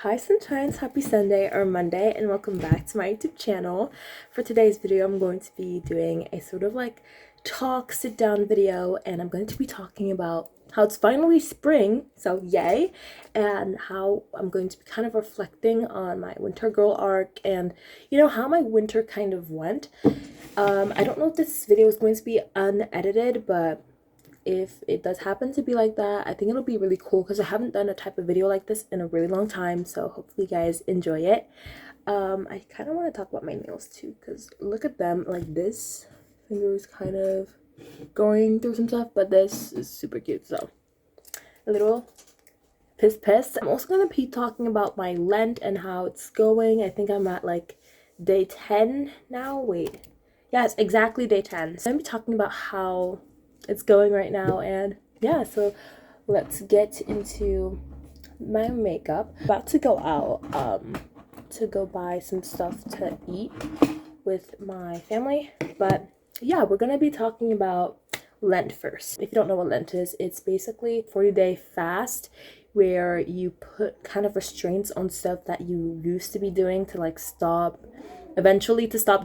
Hi Sunshines, happy Sunday or Monday, and welcome back to my YouTube channel. For today's video, I'm going to be doing a sort of like sit down video, and I'm going to be talking about how it's finally spring, so yay, and how I'm going to be kind of reflecting on my winter girl arc and how my winter kind of went. I don't know if this video is going to be unedited, but if it does happen to be like that, I think it'll be really cool because I haven't done a type of video like this in a really long time, so hopefully you guys enjoy it. I kind of want to talk about my nails too, because look at them. Like, this finger is kind of going through some stuff, but this is super cute. So a little piss. I'm also gonna be talking about my Lent and how it's going. I think I'm at like day 10 now. Wait, yes, exactly day 10. So I'm gonna be talking about how it's going right now, and yeah, so let's get into my makeup. About to go out to go buy some stuff to eat with my family, but yeah, we're gonna be talking about Lent first. If you don't know what Lent is, it's basically 40-day fast where you put kind of restraints on stuff that you used to be doing to like stop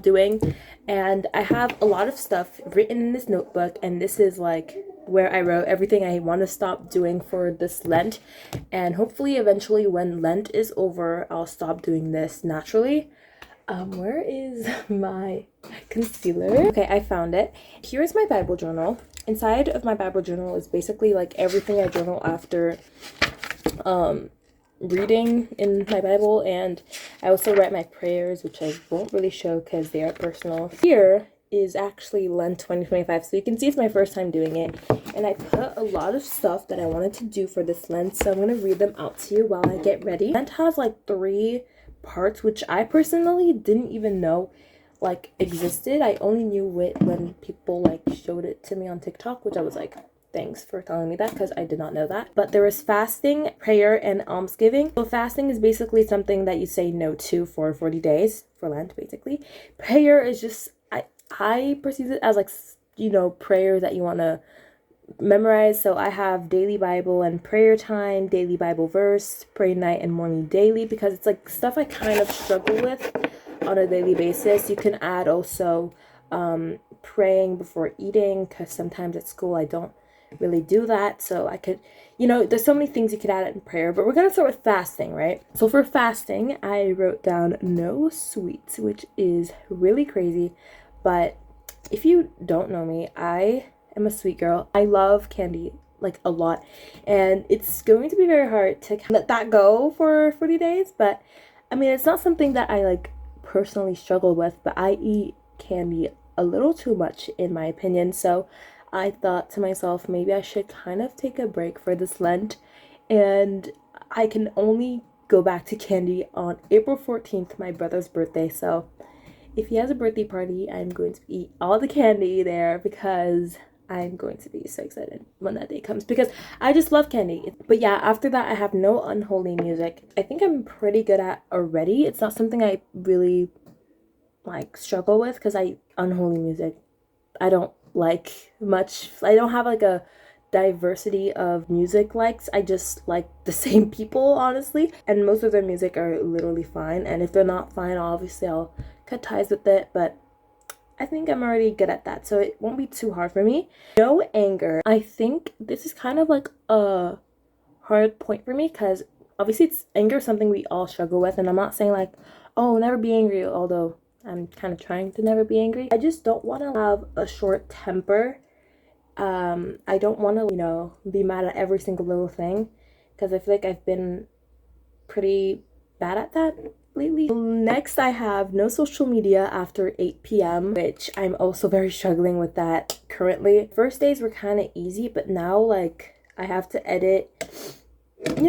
doing. And I have a lot of stuff written in this notebook, and this is like where I wrote everything I want to stop doing for this Lent, and hopefully eventually when Lent is over I'll stop doing this naturally. Where is my concealer? Okay, I found it. Here's my Bible journal. Inside of my Bible journal is basically like everything I journal after reading in my Bible, and I also write my prayers, which I won't really show because they are personal. Here is actually Lent 2025, so you can see it's my first time doing it, and I put a lot of stuff that I wanted to do for this Lent, so I'm going to read them out to you while I get ready. Lent has like 3 parts, which I personally didn't even know like existed. I only knew it when people like showed it to me on TikTok, which I was like, thanks for telling me that, because I did not know that. But there is fasting, prayer, and almsgiving. So fasting is basically something that you say no to for 40 days for Lent, basically. Prayer is just, I perceive it as like, prayer that you want to memorize. So I have daily Bible and prayer time, daily Bible verse, pray night and morning daily, because it's like stuff I kind of struggle with on a daily basis. You can add also praying before eating, because sometimes at school I don't really do that, so I could, there's so many things you could add in prayer, but we're gonna start with fasting, right? So for fasting, I wrote down no sweets, which is really crazy, but if you don't know me, I am a sweet girl. I love candy like a lot, and it's going to be very hard to let that go for 40 days, but I mean, it's not something that I like personally struggle with, but I eat candy a little too much in my opinion, so I thought to myself, maybe I should kind of take a break for this Lent, and I can only go back to candy on April 14th, my brother's birthday. So if he has a birthday party, I'm going to eat all the candy there, because I'm going to be so excited when that day comes, because I just love candy. But yeah, after that I have no unholy music. I think I'm pretty good at already. It's not something I really like struggle with, because unholy music I don't like much. I don't have like a diversity of music likes. I just like the same people, honestly, and most of their music are literally fine, and if they're not fine, obviously I'll cut ties with it, but I think I'm already good at that, so it won't be too hard for me. No anger. I think this is kind of like a hard point for me, because obviously anger is something we all struggle with, and I'm not saying like, oh, never be angry, although I'm kind of trying to never be angry. I just don't want to have a short temper. I don't want to, be mad at every single little thing, because I feel like I've been pretty bad at that lately. Next, I have no social media after 8 p.m., which I'm also very struggling with that currently. First days were kind of easy, but now like I have to edit.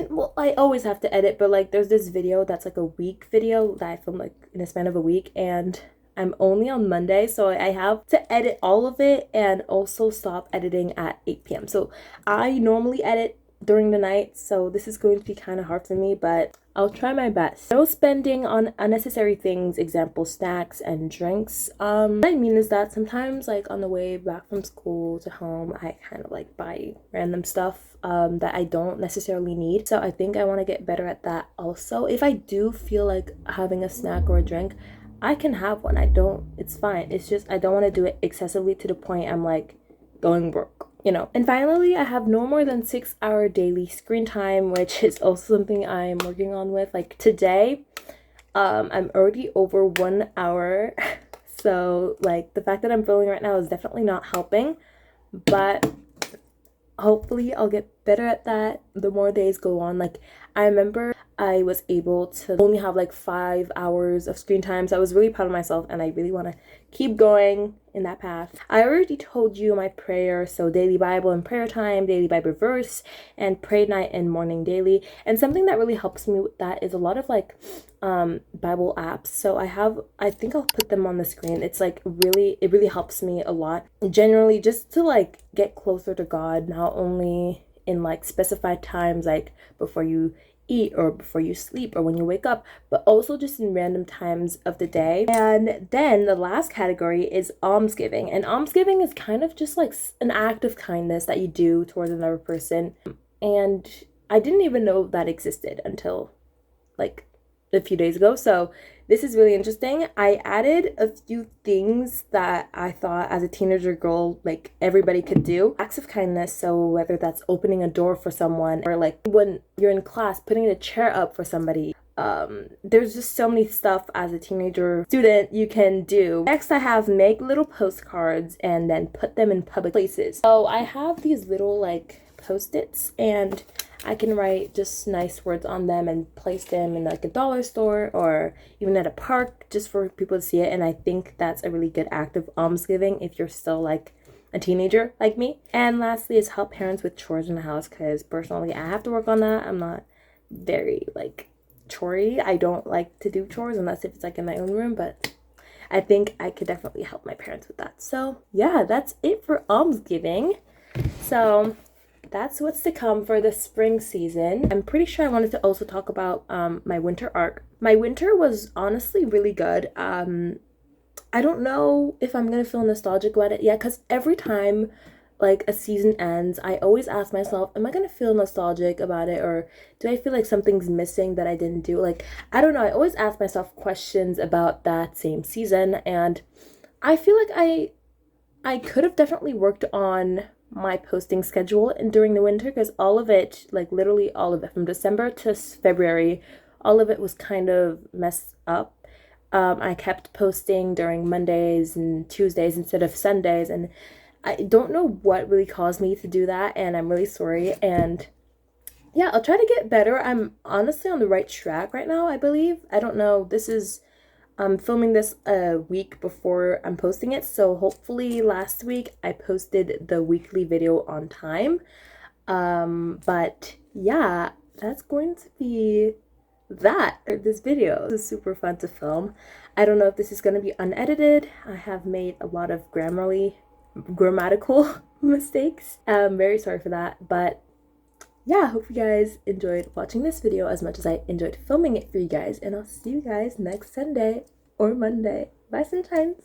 Well, I always have to edit, but like there's this video that's like a week video that I filmed like in a span of a week, and I'm only on Monday, so I have to edit all of it and also stop editing at 8 p.m. So I normally edit during the night, so this is going to be kind of hard for me, but I'll try my best. No spending on unnecessary things, example snacks and drinks. What I mean is that sometimes like on the way back from school to home, I kind of like buy random stuff that I don't necessarily need. So I think I want to get better at that also. If I do feel like having a snack or a drink, I can have one. It's fine. It's just I don't want to do it excessively to the point I'm like going broke, you know. And finally, I have no more than 6 hour daily screen time, which is also something I'm working on with. Like today, I'm already over 1 hour. So like the fact that I'm filming right now is definitely not helping, but hopefully I'll get better at that the more days go on. Like I remember I was able to only have like 5 hours of screen time, so I was really proud of myself and I really want to keep going in that path. I already told you my prayer, so daily Bible and prayer time, daily Bible verse, and pray night and morning daily. And something that really helps me with that is a lot of like Bible apps. So I think I'll put them on the screen. It's like it really helps me a lot generally, just to like get closer to God, not only in like specified times like before you eat or before you sleep or when you wake up, but also just in random times of the day. And then the last category is almsgiving, and almsgiving is kind of just like an act of kindness that you do towards another person. And I didn't even know that existed until like a few days ago, so this is really interesting. I added a few things that I thought as a teenager girl like everybody could do. Acts of kindness, so whether that's opening a door for someone or like when you're in class putting a chair up for somebody. There's just so many stuff as a teenager student you can do. Next I have make little postcards and then put them in public places. So I have these little like post-its and I can write just nice words on them and place them in like a dollar store or even at a park just for people to see it. And I think that's a really good act of almsgiving if you're still like a teenager like me. And lastly is help parents with chores in the house, because personally I have to work on that. I'm not very like chorey. I don't like to do chores unless if it's like in my own room, but I think I could definitely help my parents with that. So yeah, that's it for almsgiving. So that's what's to come for the spring season. I'm pretty sure I wanted to also talk about my winter arc. My winter was honestly really good. I don't know if I'm gonna feel nostalgic about it yet, because every time like a season ends, I always ask myself, am I gonna feel nostalgic about it, or do I feel like something's missing that I didn't do? Like, I don't know. I always ask myself questions about that same season, and I feel like I could have definitely worked on my posting schedule and during the winter, because all of it, like literally all of it from December to February, all of it was kind of messed up. I kept posting during Mondays and Tuesdays instead of Sundays, and I don't know what really caused me to do that, and I'm really sorry. And yeah, I'll try to get better. I'm honestly on the right track right now, I believe. I don't know. I'm filming this a week before I'm posting it, so hopefully last week I posted the weekly video on time. But yeah, that's going to be this video. This is super fun to film. I don't know if this is going to be unedited. I have made a lot of grammatical mistakes. I'm very sorry for that, but yeah, I hope you guys enjoyed watching this video as much as I enjoyed filming it for you guys, and I'll see you guys next Sunday or Monday. Bye, sunshines!